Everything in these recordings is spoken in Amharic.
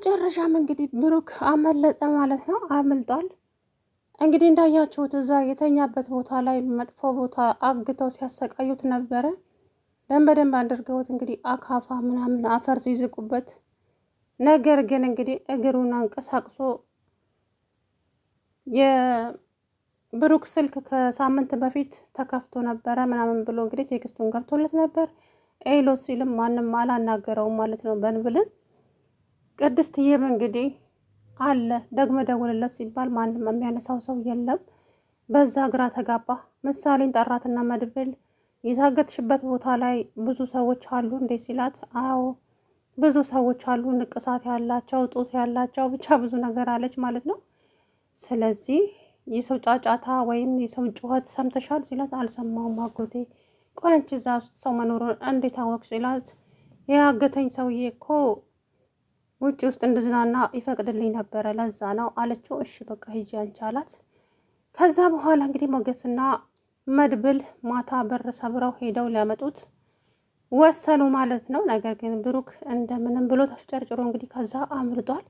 በመጨረሻም እንግዲህ ብሩክ አመለጠ ማለት ነው። አምልጧል። እንግዲህ እንዳያችሁት እዛ የተኛበት ቦታ ላይ መጥፎ ቦታ አግተው ሲያሰቃዩት ነበረ። በደንብ አድርገውት እንግዲህ አካፋ ምናምን አፈር ሲዝቁበት፣ ነገር ግን እንግዲህ እግሩን አንቀሳቅሶ የብሩክ ስልክ ከሳምንት በፊት ተከፍቶ ነበረ ምናምን ብሎ እንግዲህ ቴክስቱን ገብቶለት ነበር። ኤሎ ሲልም ማንም አላናገረውም ማለት ነው በንብልን። ቅድስትዬም እንግዲህ አለ ደግመ ደውልለት ሲባል ማንም የሚያነሳው ሰው የለም። በዛ ግራ ተጋባ። ምሳሌን ጠራትና መድብል የታገትሽበት ቦታ ላይ ብዙ ሰዎች አሉ እንዴ ሲላት፣ አዎ ብዙ ሰዎች አሉ፣ ንቅሳት ያላቸው፣ ጡት ያላቸው፣ ብቻ ብዙ ነገር አለች ማለት ነው። ስለዚህ የሰው ጫጫታ ወይም የሰው ጩኸት ሰምተሻል ሲላት፣ አልሰማውም አጎቴ። ቆይ አንቺ እዛ ውስጥ ሰው መኖሩን እንዴት አወቅሽ ሲላት፣ ያገተኝ ሰውዬ እኮ ውጭ ውስጥ እንድዝናና ይፈቅድልኝ ነበረ ለዛ ነው አለችው። እሺ በቃ ሂጂ አንቺ አላት። ከዛ በኋላ እንግዲህ ሞገስና መድብል ማታ በር ሰብረው ሄደው ሊያመጡት ወሰኑ ማለት ነው። ነገር ግን ብሩክ እንደምንም ብሎ ተፍጨርጭሮ እንግዲህ ከዛ አምልጧል።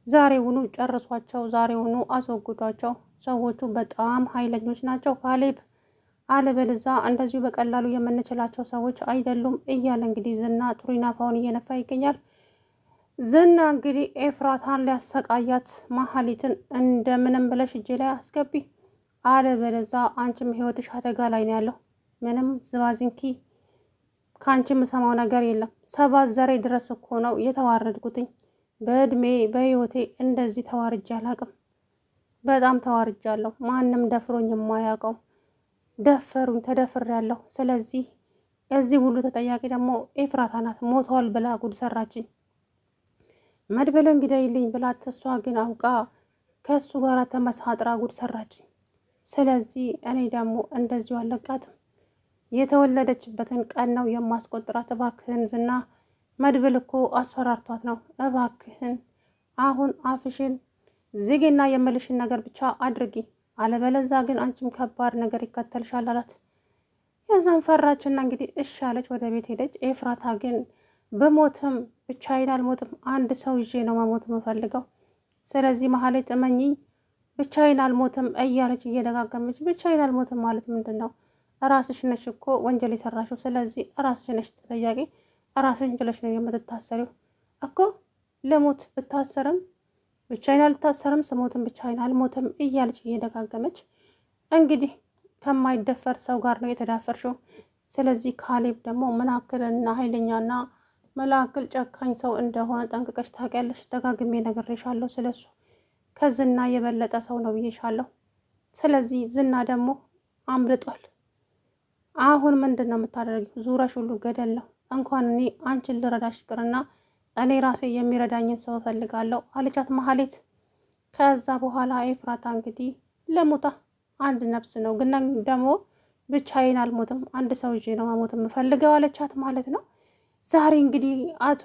ዛሬውኑ ጨርሷቸው፣ ዛሬውኑ አስወግዷቸው። ሰዎቹ በጣም ኃይለኞች ናቸው። ካሌብ አለበለዛ እንደዚሁ በቀላሉ የምንችላቸው ሰዎች አይደሉም እያለ እንግዲህ ዝና ጥሩ ናፋውን እየነፋ ይገኛል። ዝና እንግዲህ ኤፍራታን ሊያሰቃያት መሀሊትን እንደምንም ብለሽ እጄ ላይ አስገቢ፣ አለበለዛ አንቺም ህይወትሽ አደጋ ላይ ነው ያለው። ምንም ዝባዝንኪ ከአንቺ የምሰማው ነገር የለም። ሰባት ዘሬ ድረስ እኮ ነው የተዋረድኩትኝ። በእድሜ በህይወቴ እንደዚህ ተዋርጃ አላቅም። በጣም ተዋርጃለሁ። ማንም ደፍሮኝ የማያውቀው ደፈሩኝ፣ ተደፍሬያለሁ። ስለዚህ እዚህ ሁሉ ተጠያቂ ደግሞ ኤፍራታ ናት። ሞቷል ብላ ጉድ ሰራችኝ። መድበለ እንግዳይልኝ ብላት፣ እሷ ግን አውቃ ከእሱ ጋር ተመሳጥራ ጉድ ሰራችኝ። ስለዚህ እኔ ደግሞ እንደዚሁ አለቃትም። የተወለደችበትን ቀን ነው የማስቆጥራት። እባክህን ዝና፣ መድብል እኮ አስፈራርቷት ነው። እባክህን አሁን አፍሽን ዝጊና የምልሽን ነገር ብቻ አድርጊ፣ አለበለዛ ግን አንቺም ከባድ ነገር ይከተልሻል አላት። የዛም ፈራችና እንግዲህ እሺ አለች፣ ወደ ቤት ሄደች። ኤፍራታ ግን በሞትም ብቻዬን አልሞትም፣ አንድ ሰው ይዤ ነው መሞት የምፈልገው። ስለዚህ መሀሌት እመኚኝ፣ ብቻዬን አልሞትም እያለች እየደጋገመች፣ ብቻዬን አልሞትም ማለት ምንድን ነው? ራስሽ ነሽ እኮ ወንጀል የሰራሽው። ስለዚህ ራስሽ ነሽ ተጠያቂ፣ ራስሽ ችለሽ ነው የምትታሰሪው እኮ። ልሞት ብታሰርም ብቻዬን አልታሰርም፣ ስሞትም ብቻዬን አልሞትም እያለች እየደጋገመች እንግዲህ ከማይደፈር ሰው ጋር ነው የተዳፈርሽው። ስለዚህ ካሌብ ደግሞ ምናክልና ኃይለኛና መላክል ጨካኝ ሰው እንደሆነ ጠንቅቀሽ ታውቂያለሽ። ደጋግሜ ነግሬሻለሁ ስለሱ። ከዝና የበለጠ ሰው ነው ብዬሻለሁ። ስለዚህ ዝና ደግሞ አምልጧል። አሁን ምንድን ነው የምታደርጊው? ዙረሽ ሁሉ ገደል ነው። እንኳን እኔ አንቺን ልረዳሽ ይቅርና እኔ ራሴ የሚረዳኝን ሰው እፈልጋለሁ አለቻት መሀሌት። ከዛ በኋላ ኤፍራታ እንግዲህ ለሞታ አንድ ነፍስ ነው ግን ደግሞ ብቻዬን አልሞትም፣ አንድ ሰው ይዤ ነው መሞት የምፈልገው አለቻት ማለት ነው። ዛሬ እንግዲህ አቶ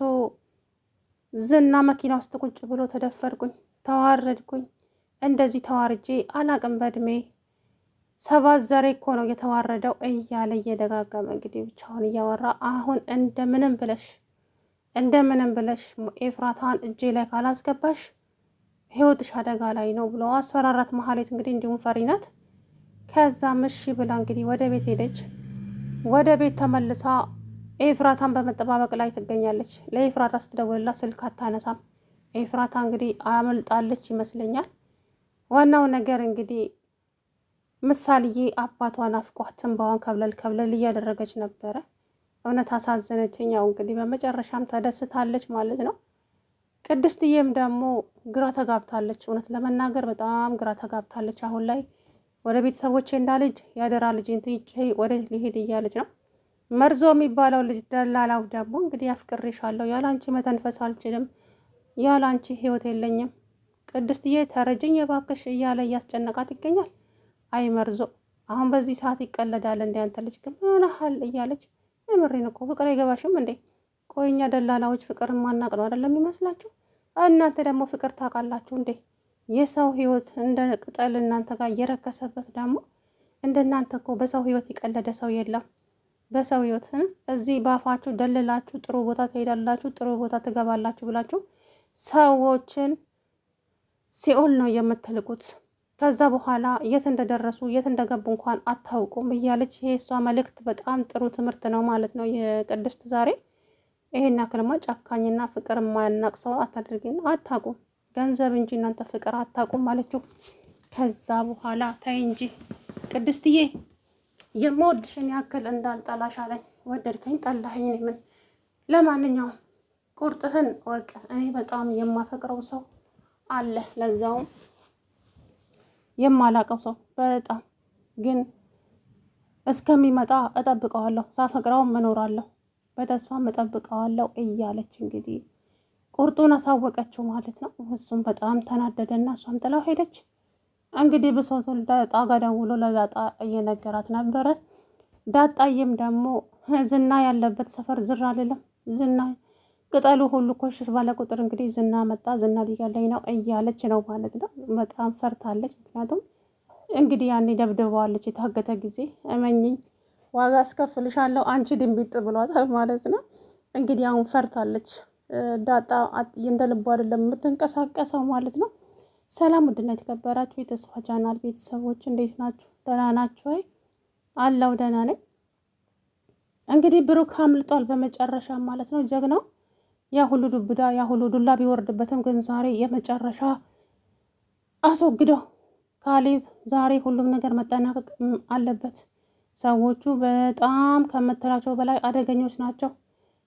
ዝና መኪና ውስጥ ቁጭ ብሎ ተደፈርኩኝ፣ ተዋረድኩኝ፣ እንደዚህ ተዋርጄ አላቅም በእድሜ ሰባት ዘሬ እኮ ነው የተዋረደው እያለ እየደጋገመ እንግዲህ ብቻውን እያወራ፣ አሁን እንደምንም ብለሽ ኤፍራታን እጄ ላይ ካላስገባሽ ህይወትሽ አደጋ ላይ ነው ብሎ አስፈራራት መሀሌት። እንግዲህ እንዲሁም ፈሪናት። ከዛ ምሺ ብላ እንግዲህ ወደ ቤት ሄደች። ወደ ቤት ተመልሳ ኤፍራታን በመጠባበቅ ላይ ትገኛለች። ለኤፍራታ ስትደውልላት ስልክ አታነሳም። ኤፍራታ እንግዲህ አመልጣለች ይመስለኛል። ዋናው ነገር እንግዲህ ምሳሌዬ አባቷን አፍቋት እንባዋን ከብለል እያደረገች ነበረ። እውነት አሳዘነችኝ። ያው እንግዲህ በመጨረሻም ተደስታለች ማለት ነው። ቅድስትዬም ደግሞ ግራ ተጋብታለች። እውነት ለመናገር በጣም ግራ ተጋብታለች። አሁን ላይ ወደ ቤተሰቦቼ እንዳልጅ ያደራ ልጅን ትይጬ ወደ ሊሄድ እያለች ነው። መርዞ የሚባለው ልጅ ደላላው ደግሞ እንግዲህ አፍቅሬሻለሁ፣ ያላንቺ መተንፈስ አልችልም፣ ያላንቺ ህይወት የለኝም፣ ቅድስትዬ ተረጅኝ የባክሽ እያለ እያስጨነቃት ይገኛል። አይ መርዞ አሁን በዚህ ሰዓት ይቀለዳል እንዴ? አንተ ልጅ ግን ምን ሆነሃል? እያለች የምሬን እኮ ፍቅር አይገባሽም እንዴ? ቆይኛ ደላላዎች ፍቅር ማናቅ ነው አይደለም ይመስላችሁ? እናንተ ደግሞ ፍቅር ታውቃላችሁ እንዴ? የሰው ህይወት እንደ ቅጠል እናንተ ጋር እየረከሰበት ደግሞ እንደናንተ እኮ በሰው ህይወት የቀለደ ሰው የለም። በሰው ህይወት እዚህ ባፋችሁ ደልላችሁ ጥሩ ቦታ ትሄዳላችሁ፣ ጥሩ ቦታ ትገባላችሁ ብላችሁ ሰዎችን ሲኦል ነው የምትልቁት። ከዛ በኋላ የት እንደደረሱ የት እንደገቡ እንኳን አታውቁም እያለች ይሄ እሷ መልእክት በጣም ጥሩ ትምህርት ነው ማለት ነው የቅድስት ዛሬ። ይሄን ያክልማ ጨካኝና ፍቅር የማያናቅ ሰው አታድርጊን። አታውቁም ገንዘብ እንጂ እናንተ ፍቅር አታውቁም አለችው። ከዛ በኋላ ታይ እንጂ ቅድስትዬ የምወድሽን ያክል እንዳልጠላሽ አለኝ። ወደድከኝ ጠላኸኝ ምን። ለማንኛውም ቁርጥህን ወቅ። እኔ በጣም የማፈቅረው ሰው አለ፣ ለዛውም የማላቀው ሰው በጣም ግን እስከሚመጣ እጠብቀዋለሁ። ሳፈቅረውም እኖራለሁ፣ በተስፋም እጠብቀዋለሁ እያለች እንግዲህ ቁርጡን አሳወቀችው ማለት ነው። እሱም በጣም ተናደደና እሷም ጥላው ሄደች። እንግዲህ ብሶቱን ዳጣ ጋር ደውሎ ለዳጣ እየነገራት ነበረ። ዳጣዬም ደግሞ ዝና ያለበት ሰፈር ዝር አልልም፣ ዝና ቅጠሉ ሁሉ ኮሽሽ ባለ ቁጥር እንግዲህ ዝና መጣ፣ ዝና ሊገለኝ ነው እያለች ነው ማለት ነው። በጣም ፈርታለች። ምክንያቱም እንግዲህ ያኔ ደብድበዋለች የታገተ ጊዜ። እመኝኝ ዋጋ አስከፍልሻለሁ አንቺ ድንቢጥ ብሏታል ማለት ነው። እንግዲህ አሁን ፈርታለች ዳጣ። እንደ ልቡ አይደለም የምትንቀሳቀሰው ማለት ነው። ሰላም ውድና የተከበራችሁ የተስፋ ቻናል ቤተሰቦች እንዴት ናችሁ? ደህና ናችሁ ወይ? አለው ደህና ነኝ። እንግዲህ ብሩክ አምልጧል በመጨረሻ ማለት ነው። ጀግናው ያ ሁሉ ዱብዳ ያ ሁሉ ዱላ ቢወርድበትም ግን ዛሬ የመጨረሻ አስወግደው። ካሌብ ዛሬ ሁሉም ነገር መጠናቀቅ አለበት። ሰዎቹ በጣም ከምትላቸው በላይ አደገኞች ናቸው።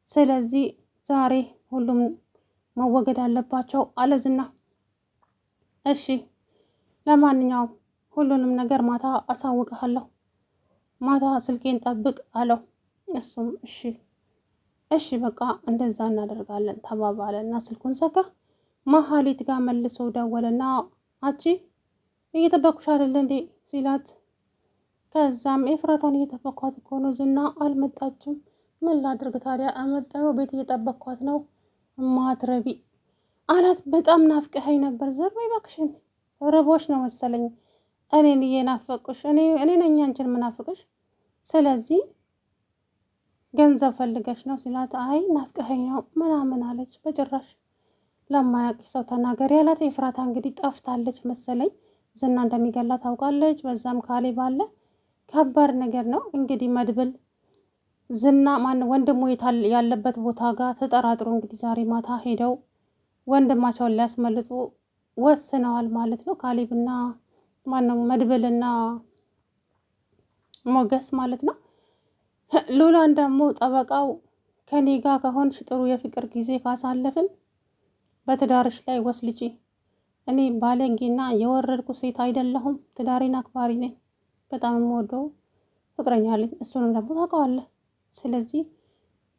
ስለዚህ ዛሬ ሁሉም መወገድ አለባቸው አለ ዝና። እሺ ለማንኛውም ሁሉንም ነገር ማታ አሳውቅሃለሁ፣ ማታ ስልኬን ጠብቅ አለው። እሱም እሺ እሺ በቃ እንደዛ እናደርጋለን ተባባለና ስልኩን ዘጋ። መሀሊት ጋር መልሶ ደወለና አቺ እየጠበኩሽ አይደለ እንዴ ሲላት፣ ከዛም ኤፍራታን እየጠበኳት እኮ ነው ዝና አልመጣችም። ምን ላድርግ ታዲያ አመጣዩ ቤት እየጠበኳት ነው ማትረቢ አላት። በጣም ናፍቀኸኝ ነበር። ዘር በይ እባክሽን፣ ርቦሽ ነው መሰለኝ እኔን እየናፈቁሽ። እኔ ነኝ አንቺን ምናፍቅሽ። ስለዚህ ገንዘብ ፈልገሽ ነው ሲላት፣ አይ ናፍቀኸኝ ነው ምናምን አለች። በጭራሽ ለማያውቅ ሰው ተናገሪ ያላት። ኤፍራታ እንግዲህ ጠፍታለች መሰለኝ። ዝና እንደሚገላት ታውቃለች። በዛም ካሌብ አለ። ከባድ ነገር ነው እንግዲህ መድብል ዝና ወንድሙ ያለበት ቦታ ጋር ተጠራጥሮ እንግዲህ ዛሬ ማታ ሄደው ወንድማቸውን ሊያስመልጡ ወስነዋል ማለት ነው። ካሌብና መድብልና ሞገስ ማለት ነው። ሉላን ደግሞ ጠበቃው ከኔ ጋር ከሆንሽ ጥሩ የፍቅር ጊዜ ካሳለፍን በትዳርሽ ላይ ወስልጪ። እኔ ባለጌና የወረድኩ ሴት አይደለሁም፣ ትዳሬን አክባሪ ነኝ፣ በጣም የምወደው ፍቅረኛ አለኝ፣ እሱንም ደግሞ ታውቀዋለህ። ስለዚህ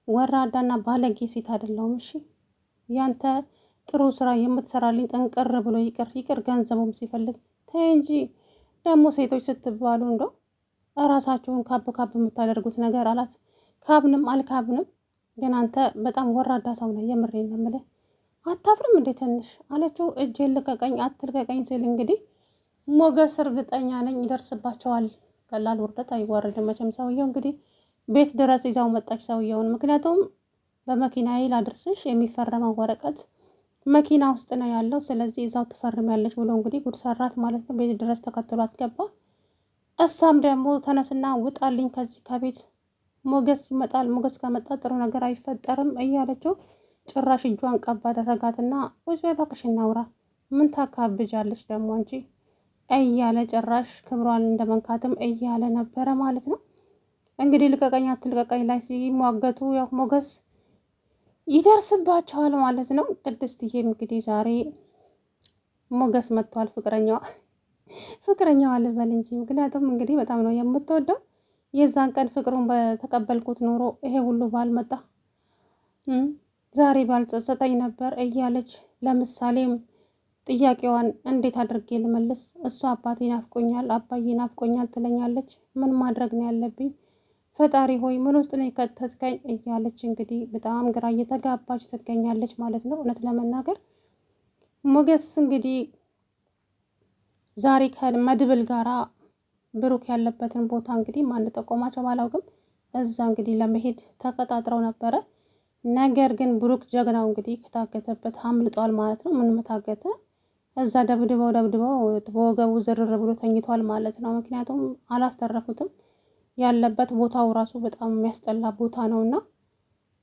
ወራዳና ባለጌ ሴት አይደለሁም። እሺ ያንተ ጥሩ ስራ የምትሰራልኝ ጠንቀር ብሎ ይቅር ገንዘቡም ሲፈልግ ተይ እንጂ ደግሞ ሴቶች ስትባሉ እንደው እራሳችሁን ካብ የምታደርጉት ነገር አላት። ካብንም አልካብንም ግን አንተ በጣም ወራዳ ሰው ነህ። የምሬን ነው የምልህ። አታፍርም እንዴ ትንሽ አለችው። እጄን ልቀቀኝ አትልቀቀኝ ሲል እንግዲህ ሞገስ እርግጠኛ ነኝ ይደርስባቸዋል። ቀላል ውርደት አይዋረድም መቼም። ሰውየው እንግዲህ ቤት ድረስ ይዛው መጣች ሰውየውን። ምክንያቱም በመኪናዬ ላድርስሽ የሚፈረመው ወረቀት መኪና ውስጥ ነው ያለው፣ ስለዚህ እዛው ትፈርሚያለሽ ብሎ እንግዲህ ጉድ ሰራት ማለት ነው። ቤት ድረስ ተከትሏት ገባ። እሷም ደግሞ ተነስና ውጣልኝ ከዚህ ከቤት፣ ሞገስ ይመጣል፣ ሞገስ ከመጣ ጥሩ ነገር አይፈጠርም እያለችው ጭራሽ እጇን ቀባ አደረጋትና ውጭ እባክሽ እናውራ፣ ምን ታካብጃለች ደግሞ አንቺ እያለ ጭራሽ ክብሯን እንደመንካትም እያለ ነበረ ማለት ነው። እንግዲህ ልቀቀኝ አትልቀቀኝ ላይ ሲሟገቱ ያው ሞገስ ይደርስባቸዋል ማለት ነው። ቅድስትዬም እንግዲህ ዛሬ ሞገስ መጥቷል። ፍቅረኛዋ ልበል እንጂ ምክንያቱም እንግዲህ በጣም ነው የምትወደው። የዛን ቀን ፍቅሩን በተቀበልኩት ኖሮ ይሄ ሁሉ ባልመጣ፣ ዛሬ ባልጸጸተኝ ነበር እያለች ለምሳሌም ጥያቄዋን እንዴት አድርጌ ልመልስ? እሱ አባቴ ናፍቆኛል፣ አባዬ ናፍቆኛል ትለኛለች። ምን ማድረግ ነው ያለብኝ? ፈጣሪ ሆይ ምን ውስጥ ነው የከተትከኝ? እያለች እንግዲህ በጣም ግራ እየተጋባች ትገኛለች ማለት ነው። እውነት ለመናገር ሞገስ እንግዲህ ዛሬ ከመድብል ጋራ ብሩክ ያለበትን ቦታ እንግዲህ ማን ጠቆማቸው ባላውቅም እዛ እንግዲህ ለመሄድ ተቀጣጥረው ነበረ። ነገር ግን ብሩክ ጀግናው እንግዲህ ከታገተበት አምልጧል ማለት ነው። ምን መታገተ እዛ ደብድበው በወገቡ ዝርር ብሎ ተኝቷል ማለት ነው። ምክንያቱም አላስተረፉትም። ያለበት ቦታው ራሱ በጣም የሚያስጠላ ቦታ ነውና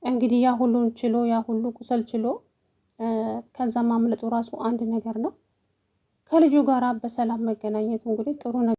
እንግዲህ ያ ሁሉን ችሎ ያ ሁሉ ቁስል ችሎ ከዛ ማምለጡ ራሱ አንድ ነገር ነው። ከልጁ ጋራ በሰላም መገናኘቱ እንግዲህ ጥሩ ነገር